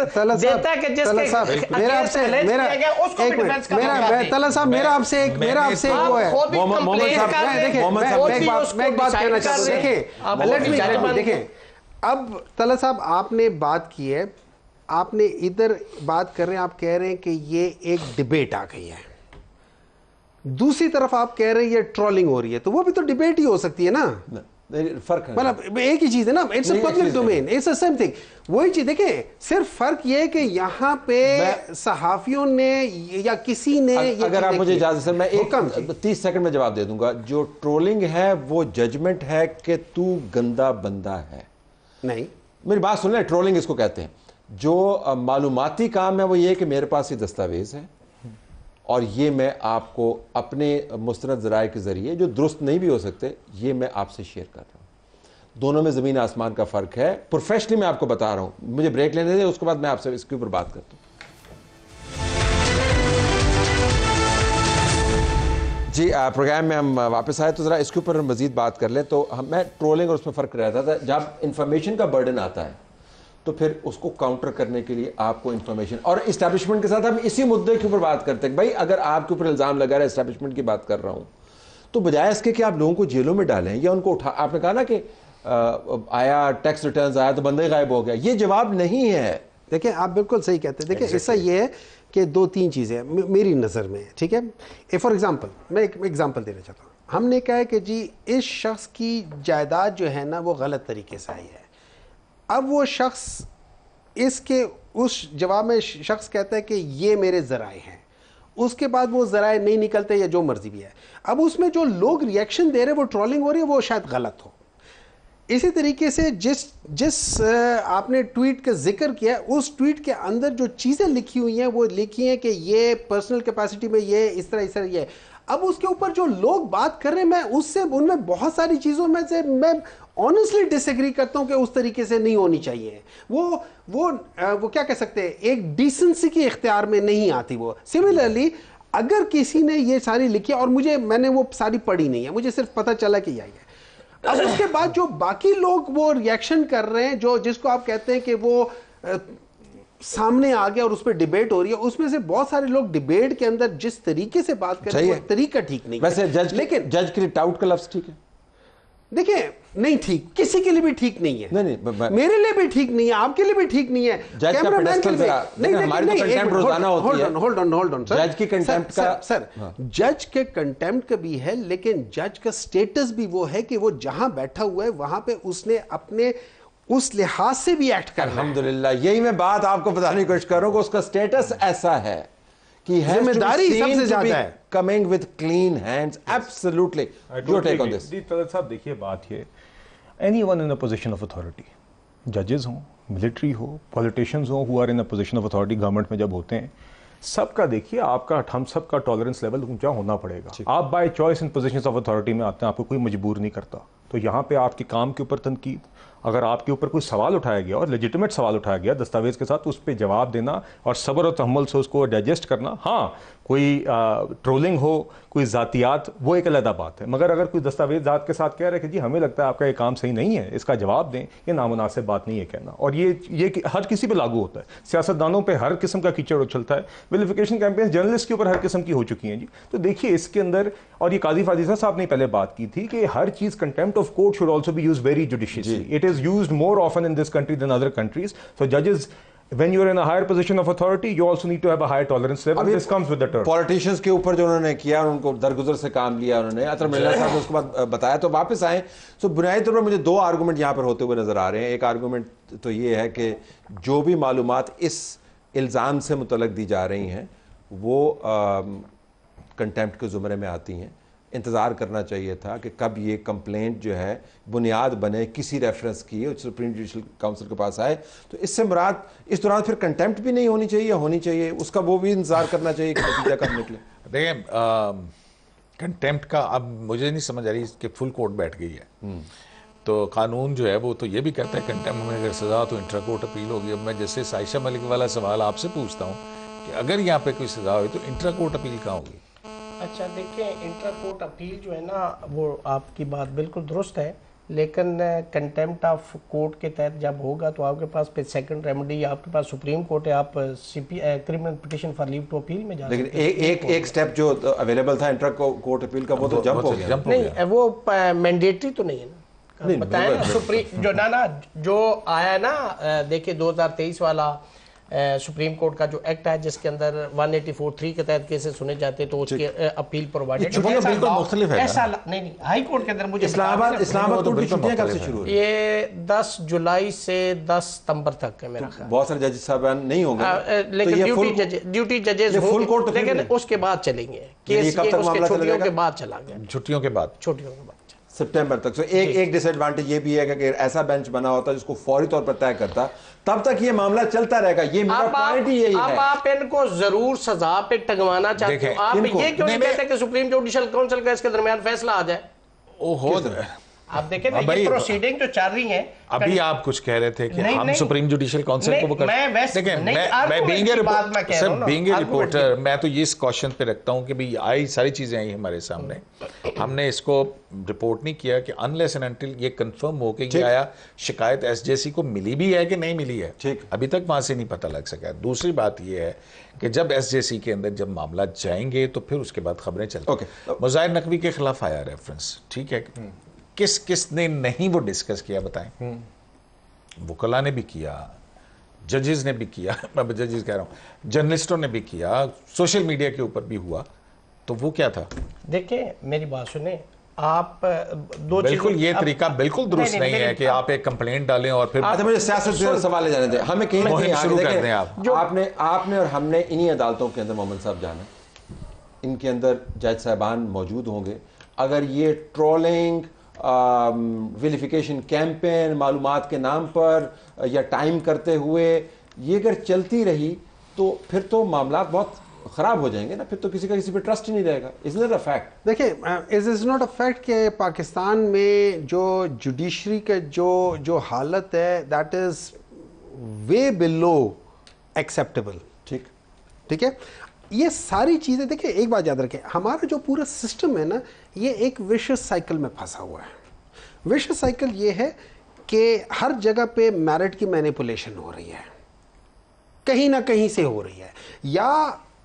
S2: دیتا ہے کہ جس کے
S3: میرا آپ سے طلعت صاحب میرا آپ سے ایک وہ ہے میں ایک بات کہنا چاہتا ہوں، دیکھیں اب طلعت صاحب آپ نے بات کی ہے، آپ نے ادھر بات کر رہے ہیں، آپ کہہ رہے ہیں کہ یہ ایک ڈیبیٹ آ گئی ہے، دوسری طرف آپ کہہ رہے ہیں یہ ٹرولنگ ہو رہی ہے، تو وہ بھی تو ڈیبیٹ ہی ہو سکتی ہے نا،
S1: فرق ہے،
S3: مطلب ایک ہی چیز ہے نا، it's a public domain, it's a same thing. وہی چیز دیکھیں، صرف فرق یہ ہے کہ یہاں پہ صحافیوں نے یا کسی نے،
S1: اگر آپ مجھے اجازت میں ایک 30 سیکنڈ میں جواب دے دوں گا، جو ٹرولنگ ہے وہ ججمنٹ ہے کہ تو گندا بندہ ہے، نہیں میری بات سن لیں، ٹرولنگ اس کو کہتے ہیں۔ جو معلوماتی کام ہے وہ یہ کہ میرے پاس یہ دستاویز ہے اور یہ میں آپ کو اپنے مستند ذرائع کے ذریعے جو درست نہیں بھی ہو سکتے یہ میں آپ سے شیئر کر رہا ہوں۔ دونوں میں زمین آسمان کا فرق ہے، پروفیشنلی میں آپ کو بتا رہا ہوں، مجھے بریک لینے دیں، اس کے بعد میں آپ سے اس کے اوپر بات کرتا ہوں۔ جی پروگرام میں ہم واپس آئے تو ذرا اس کے اوپر مزید بات کر لیں۔ تو میں ٹرولنگ اور اس میں فرق رہتا تھا، جب انفارمیشن کا برڈن آتا ہے تو پھر اس کو کاؤنٹر کرنے کے لیے آپ کو انفارمیشن اور اسٹیبلشمنٹ کے ساتھ ہم اسی مدعے کے اوپر بات کرتے ہیں۔ بھائی اگر آپ کے اوپر الزام لگا رہا ہے، اسٹیبلشمنٹ کی بات کر رہا ہوں، تو بجائے اس کے کہ آپ لوگوں کو جیلوں میں ڈالیں یا ان کو اٹھا، آپ نے کہا نا کہ آیا ٹیکس ریٹرنز آیا تو بندہ ہی غائب ہو گیا، یہ جواب نہیں ہے۔
S3: دیکھیں آپ بالکل صحیح کہتے ہیں، دیکھیں ایسا یہ ہے کہ دو تین چیزیں میری نظر میں، ٹھیک ہے، فار ایگزامپل میں ایک ایگزامپل دینا چاہتا ہوں۔ ہم نے کہا ہے کہ جی اس شخص کی جائیداد جو ہے نا وہ غلط طریقے سے آئی ہے، اب وہ شخص اس کے اس جواب میں شخص کہتا ہے کہ یہ میرے ذرائع ہیں، اس کے بعد وہ ذرائع نہیں نکلتے یا جو مرضی بھی ہے، اب اس میں جو لوگ ریئیکشن دے رہے ہیں وہ ٹرولنگ ہو رہی ہے، وہ شاید غلط ہو۔ اسی طریقے سے جس آپ نے ٹویٹ کا ذکر کیا، اس ٹویٹ کے اندر جو چیزیں لکھی ہوئی ہیں وہ لکھی ہیں کہ یہ پرسنل کیپیسٹی میں یہ اس طرح یہ، اب اس کے اوپر جو لوگ بات کر رہے ہیں، میں اس سے ان میں بہت ساری چیزوں میں سے میں آنیسٹلی ڈس ایگری کرتا ہوں کہ اس طریقے سے نہیں ہونی چاہیے، وہ کیا کہہ سکتے ہیں، ایک ڈیسنسی کے اختیار میں نہیں آتی وہ۔ سملرلی اگر کسی نے یہ ساری لکھی اور میں نے وہ ساری پڑھی نہیں ہے، مجھے صرف پتہ چلا کہ یہ ہے، اب اس کے بعد جو باقی لوگ وہ ریئیکشن کر رہے ہیں، جس کو آپ کہتے ہیں کہ وہ سامنے آ گیا اور اس پہ ڈیبیٹ ہو رہی ہے، اس میں سے بہت سارے لوگ ڈیبیٹ کے اندر جس طریقے سے بات کرتے ہیں وہ طریقہ ٹھیک نہیں ہے۔
S1: ویسے جج کے لیے ٹاؤٹ کا لفظ ٹھیک ہے؟
S3: دیکھیں نہیں ٹھیک، کسی کے لیے بھی ٹھیک نہیں ہے،
S1: نہیں
S3: میرے لیے بھی ٹھیک نہیں ہے، آپ کے لیے بھی ٹھیک نہیں ہے، کیمرہ مین کے لیے نہیں، ہماری تو کنٹمپٹ روزانہ ہوتی ہے، ہولڈ آن
S1: جج کی کنٹمپٹ کا،
S3: سر جج کے کنٹمپٹ کا بھی ہے، لیکن جج کا سٹیٹس بھی وہ ہے کہ وہ جہاں بیٹھا ہوا ہے وہاں پہ اس نے اپنے اس لحاظ سے بھی ایکٹ کرنا ہے۔
S1: الحمدللہ یہی میں بات آپ کو بتانے کی کوشش کر رہا ہوں کہ اس کا سٹیٹس ایسا ہے کہ
S3: ذمہ داری سب سے زیادہ ہے،
S1: coming with clean hands, absolutely. Your take on this.
S5: جی طلعت صاحب دیکھیے بات یہ، anyone in a position of authority, ججز ہوں، ملٹری ہو، پولیٹیشینز ہوں، who are in a position of authority government میں جب ہوتے ہیں، سب کا دیکھیے آپ کا، ہم سب کا ٹالرنس لیول اونچا ہونا پڑے گا۔ آپ by choice in positions of authority میں آتے ہیں، آپ کو کوئی مجبور نہیں کرتا، تو یہاں پہ آپ کے کام کے اوپر تنقید، اگر آپ کے اوپر کوئی سوال اٹھایا گیا اور لیجیٹمیٹ سوال اٹھایا گیا دستاویز کے ساتھ، اس پہ جواب دینا اور صبر و تحمل سے اس کو ڈائجسٹ کرنا، ہاں کوئی ٹرولنگ ہو، کوئی ذاتیات، وہ ایک علیحدہ بات ہے، مگر اگر کوئی دستاویزات کے ساتھ کہہ رہے کہ جی ہمیں لگتا ہے آپ کا یہ کام صحیح نہیں ہے، اس کا جواب دیں، یہ نامناسب بات نہیں ہے کہنا، اور یہ ہر کسی پہ لاگو ہوتا ہے، سیاستدانوں پہ ہر قسم کا کیچڑ اچھلتا ہے، ویلیفیکیشن کیمپین جرنلسٹ کے اوپر ہر قسم کی ہو چکی ہیں جی، تو دیکھیے اس کے اندر، اور یہ قاضی فاضل صاحب نے پہلے بات کی تھی کہ ہر چیز contempt of court should also be used very judiciously, it is used more often in this country than other countries, so ججز when you are in a higher position of authority you also need to have a higher tolerance level. This comes with the term.
S1: Politicians کے اوپر جو انہوں نے کیا، ان کو درگزر سے کام لیا انہوں نے، اطہر ملا صاحب نے اس کے بعد بتایا، تو واپس آئیں، تو بنیادی طور پر مجھے دو آرگومنٹ یہاں پر ہوتے ہوئے نظر آ رہے ہیں۔ ایک آرگومنٹ تو یہ ہے کہ جو بھی معلومات اس الزام سے متعلق دی جا رہی ہیں وہ کنٹمپٹ کے زمرے میں آتی ہیں، انتظار کرنا چاہیے تھا کہ کب یہ کمپلینٹ جو ہے بنیاد بنے کسی ریفرنس کی، سپریم جوڈیشل کاؤنسل کے پاس آئے، تو اس سے مراد اس دوران پھر کنٹمپٹ بھی نہیں ہونی چاہیے، ہونی چاہیے اس کا، وہ بھی انتظار کرنا چاہیے کہ نتیجہ کب نکلے۔
S4: دیکھیں کنٹمپٹ کا اب مجھے نہیں سمجھ آ رہی کہ فل کورٹ بیٹھ گئی ہے، تو قانون جو ہے وہ تو یہ بھی کہتا ہے کنٹمپٹ میں اگر سزا تو انٹرا کورٹ اپیل ہوگی۔ اب میں جیسے عائشہ ملک والا سوال آپ سے پوچھتا ہوں کہ اگر یہاں پہ کوئی سزا ہوئی تو انٹرا کورٹ اپیل کہاں ہوگی؟
S2: اچھا دیکھیں، انٹر کورٹ اپیل جو ہے نا وہ آپ کی بات بالکل درست ہے، لیکن کنٹمپٹ آف کورٹ کے تحت جب ہوگا تو آپ کے پاس پھر سیکنڈ ریمیڈی آپ کے پاس سپریم کورٹ ہے، آپ criminal petition for leave to appeal میں جا سکتے ہیں۔
S1: لیکن ایک سٹیپ جو اویلیبل تھا انٹر کورٹ اپیل کا وہ تو جمپ ہو گیا۔
S2: نہیں وہ مینڈیٹری تو نہیں ہے نا، بتائیں نا سپریم جو نا جو آیا نا، دیکھیں 2023 والا سپریم کورٹ کا جو ایکٹ ہے جس کے اندر 184(3) کے تحت کیسز سنے جاتے ہیں تو اس کے اپیل پرووائڈڈ
S1: بالکل مختلف ہے،
S2: ایسا نہیں ہائی کورٹ کے اندر مجھے
S1: اسلام آباد کورٹ کی چھٹیاں کب سے شروع ہوئی؟
S2: یہ 10 جولائی سے 10 ستمبر تک ہے میرا خیال،
S1: بہت سارے جج صاحبان نہیں ہوں گے
S2: لیکن ڈیوٹی ججز ہوں، لیکن اس کے بعد چلیں گے، کیس اس کے چھٹیوں کے بعد چلا گیا،
S4: چھٹیوں کے بعد
S1: سپٹمبر تک۔ ایک ڈس ایڈوانٹیج یہ بھی ہے کہ ایسا بینچ بنا ہوتا جس کو فوری طور پر طے کرتا، تب تک یہ معاملہ چلتا رہے گا۔ یہ میرا پوائنٹ ہی یہی ہے۔
S2: اب آپ ان کو ضرور سزا پہ ٹنگوانا چاہتے ہو، آپ یہ کیوں نہیں کہتے کہ سپریم جوڈیشل کاؤنسل کا اس کے درمیان فیصلہ آ جائے؟ آپ دیکھیں نا یہ پروسیڈنگ جو چل رہی ہیں،
S4: ابھی آپ کچھ کہہ رہے تھے کہ ہم سپریم جوڈیشل کاؤنسل کو دیکھیں، میں بینگ اے رپورٹر میں تو اس کوشچن پہ رکھتا ہوں کہ بھئی آئی ساری چیزیں آئی ہمارے سامنے، ہم نے اس کو رپورٹ نہیں کیا کہ انلیس اینڈ انٹل یہ کنفرم ہو کہ یہ آیا شکایت ایس جے سی کو ملی بھی ہے کہ نہیں ملی ہے، ابھی تک وہاں سے نہیں پتہ لگ سکا۔ دوسری بات یہ ہے کہ جب ایس جے سی کے اندر جب معاملات جائیں گے تو پھر اس کے بعد خبریں چلتی ہیں۔ مظاہر نقوی کے خلاف آیا ریفرنس، ٹھیک ہے، کس نے نہیں وہ ڈسکس کیا بتائیں؟ وکلاء نے بھی کیا، ججز نے بھی کیا، میں ججز کہہ رہا ہوں، جرنلسٹوں نے بھی کیا، سوشل میڈیا کے اوپر بھی ہوا، تو وہ کیا تھا؟
S2: دیکھیں میری بات سنیں، آپ دو چیزیں
S4: بالکل یہ طریقہ بالکل درست نہیں ہے کہ آپ ایک کمپلینٹ ڈالیں اور پھر
S1: مجھے سیاست سے سوال جانے دیں، ہمیں کہیں
S4: شروع کر دیں۔
S1: آپ نے اور ہم نے انہی عدالتوں کے اندر محمد صاحب جانا، ان کے اندر جج صاحبان موجود ہوں گے، اگر یہ ٹرولنگ، ویلیفیکیشن کیمپین، معلومات کے نام پر یا ٹائم کرتے ہوئے یہ اگر چلتی رہی تو پھر تو معاملات بہت خراب ہو جائیں گے نا، پھر تو کسی کا کسی پہ ٹرسٹ ہی نہیں رہے گا۔ Isn't it a fact؟
S3: دیکھیں it is not a fact کہ پاکستان میں جو جوڈیشری کا جو حالت ہے that is way below acceptable، ٹھیک ہے، یہ ساری چیزیں دیکھیں، ایک بات یاد رکھیں، ہمارا جو پورا سسٹم ہے نا یہ ایک ویشس سائیکل میں پھنسا ہوا ہے۔ ویشس سائیکل یہ ہے کہ ہر جگہ پہ میرٹ کی مینیپولیشن ہو رہی ہے، کہیں نہ کہیں سے ہو رہی ہے، یا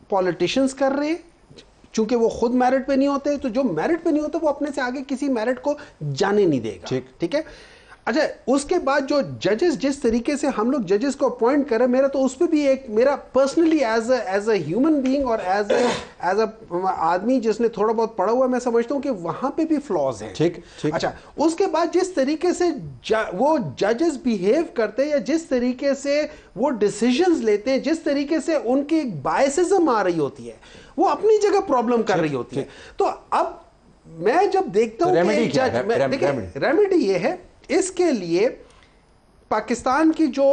S3: پولیٹیشنز کر رہے ہیں، چونکہ وہ خود میرٹ پہ نہیں ہوتے, تو جو میرٹ پہ نہیں ہوتے وہ اپنے سے آگے کسی میرٹ کو جانے نہیں دے گا. ٹھیک ہے. اچھا, اس کے بعد جو ججز جس طریقے سے ہم لوگ ججز کو اپوائنٹ کریں, میرا تو اس پہ بھی ایک میرا personally as a human being اور ایز اے آدمی جس نے تھوڑا بہت پڑھا ہوا, میں سمجھتا ہوں کہ وہاں پہ بھی فلاز ہیں. اچھا, اس کے بعد جس طریقے سے وہ ججز بیہیو کرتے ہیں یا جس طریقے سے وہ ڈیسیژنز لیتے ہیں, جس طریقے سے ان کی بائسزم آ رہی ہوتی ہے, وہ اپنی جگہ پرابلم کر رہی ہوتی ہے. تو اب میں جب دیکھتا ہوں کہ جج, ریمیڈی یہ ہے اس کے لیے پاکستان کی جو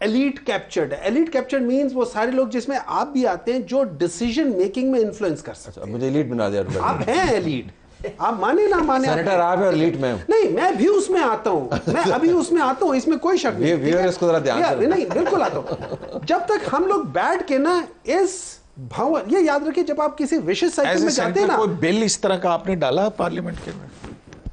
S3: ایلیٹ کیپچرڈ ہے, ایلیٹ کیپچرڈ مینز وہ سارے لوگ جس میں آپ بھی آتے ہیں جو ڈیسیژن میکنگ میں انفلوئنس کر سکتے ہیں.
S1: مجھے ایلیٹ بنا دیا
S3: آپ ہیں ایلیٹ, آپ مانے نہ مانے,
S1: سینیٹر آپ ہیں اور ایلیٹ میں ہوں.
S3: نہیں, میں بھی اس میں آتا ہوں, میں ابھی اس میں آتا ہوں, اس میں کوئی شک نہیں.
S1: ویورز کو ذرا دھیان سے,
S3: نہیں بالکل آتا ہوں. جب تک ہم لوگ بیٹھ کے نا اس بھون, یہ یاد رکھیں جب آپ کسی وشش سائیکل میں جاتے ہیں نا,
S4: کوئی بل اس طرح کا آپ نے ڈالا پارلیمنٹ کے میں؟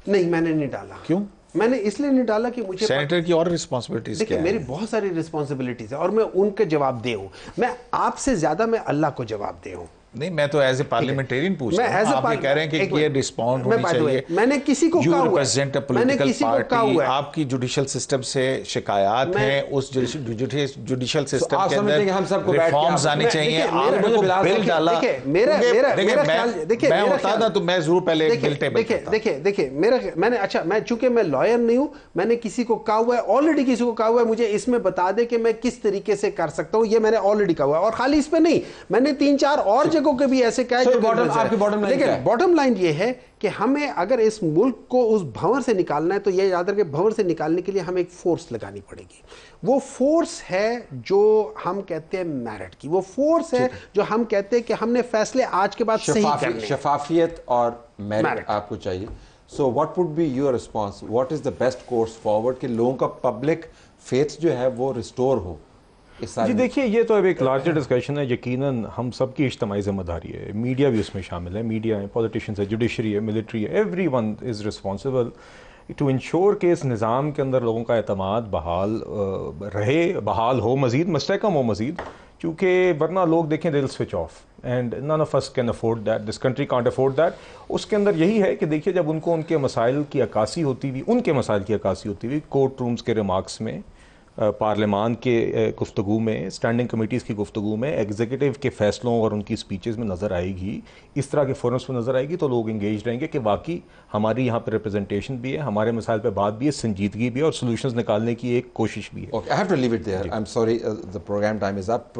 S3: نہیں, میں نے نہیں ڈالا.
S4: کیوں؟
S3: میں نے اس لیے نہیں ڈالا کہ مجھے
S4: سینیٹر کی اور رسپانسبلٹیز کیا ہیں؟
S3: میری بہت ساری رسپانسبلٹیز ہیں اور میں ان کے جواب دے ہوں. میں آپ سے زیادہ میں اللہ کو جواب دے ہوں.
S4: نہیں, میں تو ایز اے پارلیمنٹرین پوچھ رہا ہوں. آپ یہ کہہ رہے ہیں کہ یہ رسپونڈ ہونی چاہیے.
S3: میں نے کسی کو کہا ہوا ہے,
S4: You represent a political party, آپ کی جوڈیشل سسٹم سے شکایات ہیں, اس جوڈیشل سسٹم کے اندر ریفارمز آنے چاہیے. آپ نے کو بل ڈالا, میں ہوتا تھا تو میں ضرور پہلے ایک بل ٹیبل کرتا.
S3: دیکھیں میں نے, اچھا میں چونکہ میں لائر نہیں ہوں, میں نے کسی کو کہا ہوا ہے, آلریڈی کسی کو کہا ہوا ہے مجھے اس میں بتا دے کہ میں کس طریقے سے کر سکتا ہوں. یہ میں نے آلریڈی کہا ہوا ہے, اور خالی اس پہ نہیں, میں نے 3-4 اور کو بھی ایسے کہا ہے. لیکن باٹم لائن یہ ہے کہ ہمیں اگر اس ملک کو اس بھنور سے نکالنا ہے تو یہ یاد رکھیں, بھنور سے نکالنے کے لیے ہمیں ایک فورس لگانی پڑے گی. وہ فورس ہے جو ہم کہتے ہیں میرٹ کی, وہ فورس ہے جو ہم کہتے ہیں کہ ہم نے فیصلے آج کے بعد صحیح کرنے ہیں.
S1: شفافیت اور میرٹ آپ کو چاہیے. So what would be your response, what is the best course forward کہ لوگوں کا پبلک فیتھ جو ہے وہ ریسٹور ہو؟
S5: جی دیکھیے, یہ تو اب ایک لارجر ڈسکشن ہے. یقیناً ہم سب کی اجتماعی ذمہ داری ہے, میڈیا بھی اس میں شامل ہے, میڈیا ہے, پولیٹیشنز ہے, جوڈیشری ہے, ملٹری ہے, everyone is responsible to ensure کہ اس نظام کے اندر لوگوں کا اعتماد بحال رہے, بحال ہو, مزید مستحکم ہو مزید. چونکہ ورنہ لوگ دیکھیں they will switch off and none of us can afford that, this country can't afford that. اس کے اندر یہی ہے کہ دیکھیے جب ان کو ان کے مسائل کی عکاسی ہوتی ہوئی, ان کے مسائل کی عکاسی ہوتی ہوئی کورٹ رومز کے ریمارکس میں, پارلیمان کے گفتگو میں, اسٹینڈنگ کمیٹیز کی گفتگو میں, ایگزیکٹو کے فیصلوں اور ان کی سپیچز میں نظر آئے گی, اس طرح کے فورمز میں نظر آئے گی, تو لوگ انگیج رہیں گے کہ واقعی ہماری یہاں پہ ریپرزنٹیشن بھی ہے, ہمارے مسائل پہ بات بھی ہے, سنجیدگی بھی ہے, اور سولوشنز نکالنے کی ایک کوشش بھی ہے.
S1: Okay, I have to leave it there. I'm sorry, the program time is up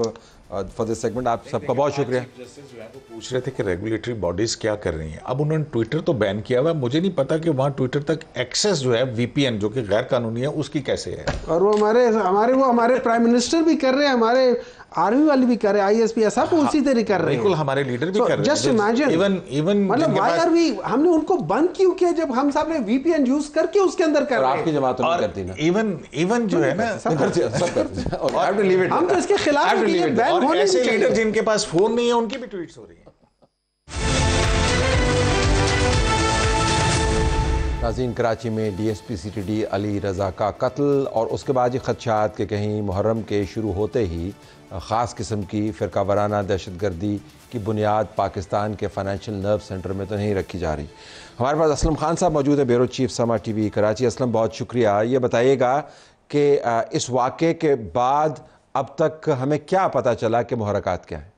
S1: for this segment. آپ سب کا بہت شکریہ.
S4: جسٹس جو ہے وہ پوچھ رہے تھے کہ ریگولیٹری باڈیز کیا کر رہی ہیں. اب انہوں نے ٹویٹر تو بین کیا ہوا ہے, مجھے نہیں پتا کہ وہاں ٹویٹر تک ایکسیس جو ہے وی پی این جو کہ غیر قانونی ہے اس کی کیسے ہے.
S3: اور وہ ہمارے پرائم منسٹر بھی کر رہے ہیں, ہمارے آرمی والے بھی کر رہے ہیں, آئی ایس پی ایس آپ اسی طرح کر رہے ہیں.
S4: بالکل, ہمارے لیڈر بھی کر رہے ہیں.
S3: جسٹ امیجن, مطلب وائی آر وی, ہم نے ان کو بند کیوں کیا جب ہم سب نے وی پی این یوز کر کے اس کے اندر کر رہے ہیں.
S1: آپ کی جماعت نہیں کرتی نا,
S4: ایون جو ہے نا
S1: سب کرتے ہیں.
S3: ہم تو اس کے خلاف ہیں کہ یہ بین ہونے
S4: ایسے
S3: چاہیے.
S4: لیڈر جن کے پاس فون نہیں ہے ان کی بھی ٹویٹس ہو رہی ہیں.
S1: ناظرین, کراچی میں D S P C T D Ali Raza کا قتل اور اس کے بعد یہ خدشات کہ کہیں محرم کے شروع ہوتے ہی خاص قسم کی فرقہ وارانہ دہشت گردی کی بنیاد پاکستان کے فائنینشیل نرو سینٹر میں تو نہیں رکھی جا رہی. ہمارے پاس اسلم خان صاحب موجود ہے, بیورو چیف سما ٹی وی کراچی. اسلم, بہت شکریہ. یہ بتائیے گا کہ اس واقعے کے بعد اب تک ہمیں کیا پتہ چلا کہ محرکات کیا ہیں؟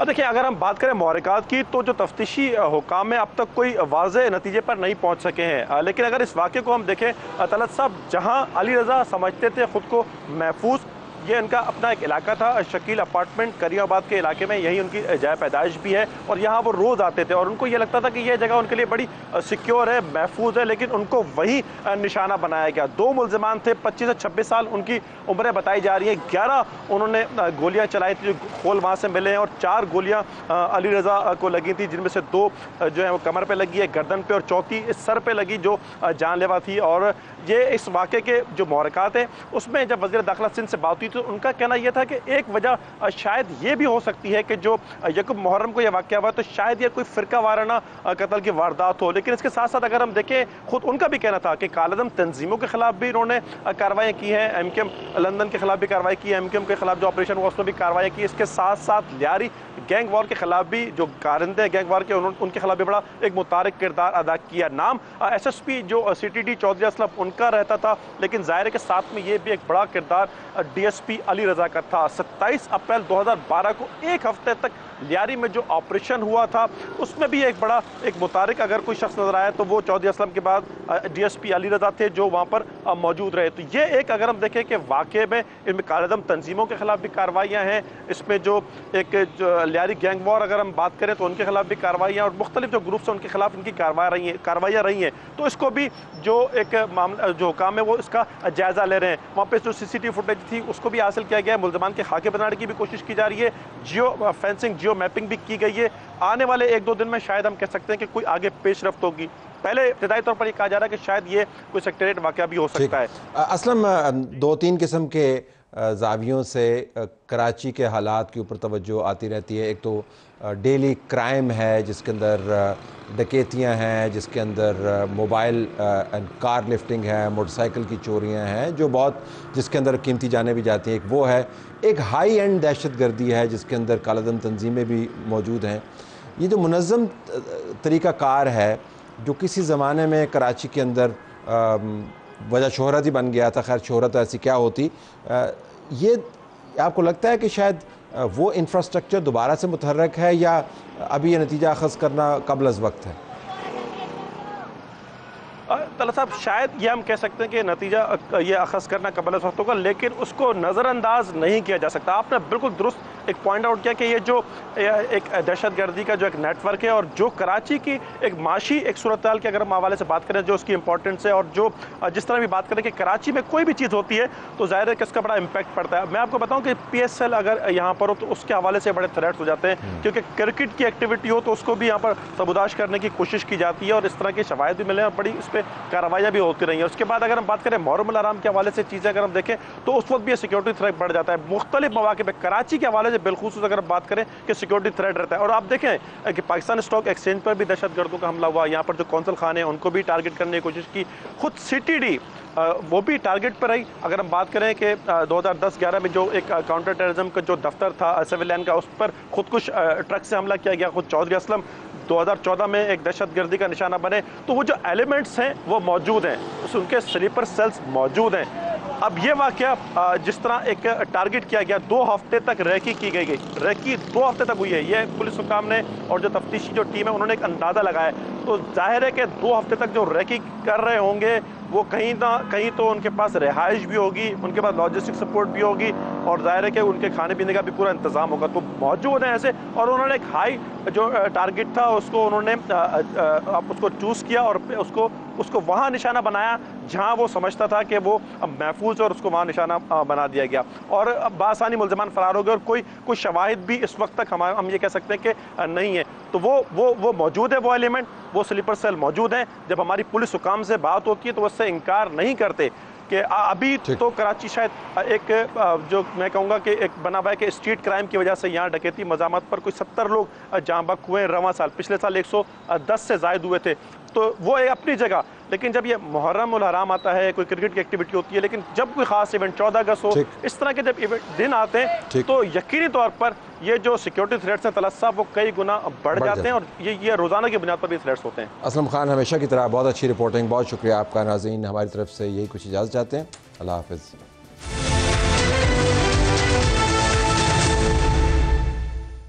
S6: دیکھیں, اگر ہم بات کریں محرکات کی تو جو تفتیشی حکام ہیں اب تک کوئی واضح نتیجے پر نہیں پہنچ سکے ہیں. لیکن اگر اس واقعے کو ہم دیکھیں, طلعت صاحب جہاں علی رضا سمجھتے تھے خود کو محفوظ, یہ ان کا اپنا ایک علاقہ تھا, شکیل اپارٹمنٹ کریم آباد کے علاقے میں, یہی ان کی جائے پیدائش بھی ہے, اور یہاں وہ روز آتے تھے اور ان کو یہ لگتا تھا کہ یہ جگہ ان کے لیے بڑی سیکیور ہے, محفوظ ہے. لیکن ان کو وہی نشانہ بنایا گیا. 2 ملزمان تھے, 25 سے 26 سال ان کی عمریں بتائی جا رہی ہیں. 11 انہوں نے گولیاں چلائی تھی, جو کھول وہاں سے ملے ہیں, اور 4 گولیاں علی رضا کو لگی تھی, جن میں سے 2 جو ہیں وہ کمر پہ لگی ہے, گردن پہ, اور چوتھی سر پہ لگی جو جان لیوا تھی. اور یہ اس واقعے کے جو محرکات ہیں اس میں جب وزیر داخلہ سندھ سے بات ہوئی تھی تو ان کا کہنا یہ تھا کہ ایک وجہ شاید یہ بھی ہو سکتی ہے کہ جو یکم محرم کو یہ واقعہ ہوا تو شاید یہ کوئی فرقہ وارانہ قتل کی واردات ہو، لیکن اس کے ساتھ ساتھ اگر ہم دیکھیں خود ان کا بھی کہنا تھا کہ کالعدم تنظیموں کے خلاف بھی انہوں نے کارروائیاں کی ہیں، ایم کیو ایم لندن کے خلاف بھی کارروائی کی ہے، ایم کیو ایم کے خلاف جو آپریشن ہوا اس میں بھی کارروائیاں کی، اس کے ساتھ ساتھ لیاری گینگ وار کے خلاف بھی جو کارندے گینگ وار کے ان کے خلاف بھی بڑا ایک متحرک کردار ادا کیا۔ نام ایس ایس پی جو C T D Chaudhry Aslam ان کا رہتا تھا، لیکن ظاہر ہے کہ ساتھ میں یہ بھی ایک بڑا کردار ڈی ایس پی علی رضا کا تھا۔ 27 اپریل 2012 کو ایک ہفتے تک لیاری میں جو آپریشن ہوا تھا اس میں بھی ایک بڑا ایک متحرک اگر کوئی شخص نظر آیا تو وہ چودھری اسلم کے بعد ڈی ایس پی علی رضا تھے جو وہاں پر موجود رہے۔ تو یہ ایک اگر ہم دیکھیں کہ واقعے میں ان میں کالعدم تنظیموں کے خلاف بھی کارروائیاں ہیں، اس میں جو ایک لیاری گینگ وار اگر ہم بات کریں تو ان کے خلاف بھی کارروائیاں اور مختلف جو گروپس ہیں ان کے خلاف ان کی کارروائیاں رہی ہیں، تو اس کو بھی جو ایک معاملہ جو حکام ہے وہ اس کا جائزہ لے رہے ہیں۔ وہاں پہ جو سی سی ٹی وی فوٹیج تھی اس کو بھی حاصل کیا گیا ہے، ملزمان کے خاکے بنانے کی بھی کوشش کی جا رہی ہے، جیو فینسنگ جیو میپنگ بھی کی گئی ہے۔ آنے والے ایک دو دن میں شاید ہم کہہ سکتے ہیں کہ کوئی آگے پیش رفت ہوگی۔ پہلے ابتدائی طور پر یہ کہا جا رہا ہے کہ شاید یہ کوئی سیکٹریٹ واقعہ بھی ہو سکتا ہے۔
S1: اسلم، دو تین قسم کے زاویوں سے کراچی کے حالات کے اوپر توجہ آتی رہتی ہے۔ ایک تو ڈیلی کرائم ہے جس کے اندر ڈکیتیاں ہیں، جس کے اندر موبائل کار لفٹنگ ہے، موٹر سائیکل کی چوریاں ہیں جو جس کے اندر قیمتی جانیں بھی جاتی ہیں، ایک وہ ہے۔ ایک ہائی اینڈ دہشت گردی ہے جس کے اندر کالعدم تنظیمیں بھی موجود ہیں۔ یہ جو منظم طریقہ کار ہے جو کسی زمانے میں کراچی کے اندر وجہ شہرت ہی بن گیا تھا، خیر شہرت ایسی کیا ہوتی، یہ آپ کو لگتا ہے کہ شاید وہ انفراسٹرکچر دوبارہ سے متحرک ہے یا ابھی یہ نتیجہ اخذ کرنا قبل از وقت ہے؟
S6: طلعت صاحب شاید یہ ہم کہہ سکتے ہیں کہ نتیجہ یہ اخذ کرنا قبل از وقت ہوگا، لیکن اس کو نظر انداز نہیں کیا جا سکتا۔ آپ نے بالکل درست ایک پوائنٹ آؤٹ کیا کہ یہ جو ایک دہشت گردی کا جو ایک نیٹ ورک ہے اور جو کراچی کی ایک معاشی ایک صورتحال کے اگر ہم حوالے سے بات کریں جو اس کی امپورٹنس ہے اور جو جس طرح بھی بات کریں کہ کراچی میں کوئی بھی چیز ہوتی ہے تو ظاہر ہے کہ اس کا بڑا امپیکٹ پڑتا ہے۔ میں آپ کو بتاؤں کہ پی ایس ایل اگر یہاں پر ہو تو اس کے حوالے سے بڑے تھریٹس ہو جاتے ہیں، کیونکہ کرکٹ کی ایکٹیویٹی ہو تو اس کو بھی یہاں پر سبوداش کرنے کی کوشش کی جاتی ہے اور اس طرح کے شواہد بھی ملے ہیں اور بڑی اس پہ کارروائیاں بھی ہوتی رہی ہیں۔ اس کے بعد اگر ہم بات کریں محرم الحرام کے حوالے سے چیزیں اگر ہم دیکھیں تو اس وقت بھی یہ سیکورٹی تھریٹ بڑھ جاتا ہے مختلف مواقع پہ۔ کراچی کے حوالے سے بالخصوص اگر ہم بات کریں کہ سیکورٹی تھریٹ رہتا ہے، اور آپ دیکھیں کہ پاکستان اسٹاک ایکسچینج پر بھی دہشت گردوں کا حملہ ہوا، یہاں پر جو کونسل خانے ہیں ان کو بھی ٹارگٹ کرنے کی کوشش کی، خود سی ٹی ڈی وہ بھی ٹارگٹ پر رہی۔ اگر ہم بات کریں کہ 2010-11 میں جو ایک کاؤنٹر ٹیررزم کا جو دفتر تھا سول لائن کا اس پر خود کچھ ٹرک سے حملہ کیا گیا، خود چودھری اسلم 2014 میں ایک دہشت گردی کا نشانہ بنے، تو وہ جو ایلیمنٹس ہیں وہ موجود ہیں، ان کے سلیپر سیلز موجود ہیں۔ اب یہ واقعہ جس طرح ایک ٹارگٹ کیا گیا، 2 ہفتے تک ریکی کی گئی، ریکی 2 ہفتے تک ہوئی ہے، یہ پولیس حکام نے اور جو تفتیشی جو ٹیم ہے انہوں نے ایک اندازہ لگایا، تو ظاہر ہے کہ 2 ہفتے تک جو ریکی کر رہے ہوں گے وہ کہیں نہ کہیں تو ان کے پاس رہائش بھی ہوگی، ان کے پاس لاجسٹک سپورٹ بھی ہوگی اور ظاہر ہے کہ ان کے کھانے پینے کا بھی پورا انتظام ہوگا، تو موجود ہیں ایسے۔ اور انہوں نے ایک ہائی جو ٹارگٹ تھا اس کو انہوں نے اس کو چوز کیا اور اس کو وہاں نشانہ بنایا جہاں وہ سمجھتا تھا کہ وہ محفوظ ہے اور اس کو وہاں نشانہ بنا دیا گیا اور بآسانی ملزمان فرار ہو گئے اور کوئی شواہد بھی اس وقت تک ہم یہ کہہ سکتے ہیں کہ نہیں ہے۔ تو وہ موجود ہے، وہ ایلیمنٹ، وہ سلیپر سیل موجود ہیں۔ جب ہماری پولیس حکام سے بات ہوتی ہے تو اس سے انکار نہیں کرتے کہ ابھی تو کراچی شاید ایک جو میں کہوں گا کہ ایک بنا ہوا ہے کہ اسٹریٹ کرائم کی وجہ سے یہاں ڈکیتی مزاحمت پر کوئی 70 لوگ جاں بحق ہوئے رواں سال، پچھلے سال 110 سے زائد ہوئے تھے، تو وہ اپنی جگہ۔ لیکن جب یہ محرم الحرام آتا ہے، کوئی کرکٹ کی ایکٹیویٹی ہوتی ہے، لیکن جب کوئی خاص ایونٹ 14 اگست ہو، اس طرح کے جب دن آتے ہیں تو یقینی طور پر یہ جو سیکورٹی تھریٹس ہیں طلعت صاحب وہ کئی گنا بڑھ جاتے ہیں اور یہ روزانہ کی بنیاد پر بھی تھریٹس ہوتے ہیں۔
S1: اسلم خان ہمیشہ کی طرح بہت اچھی رپورٹنگ، بہت شکریہ آپ کا۔ ناظرین ہماری طرف سے یہی کچھ اجازت چاہتے ہیں، اللہ حافظ۔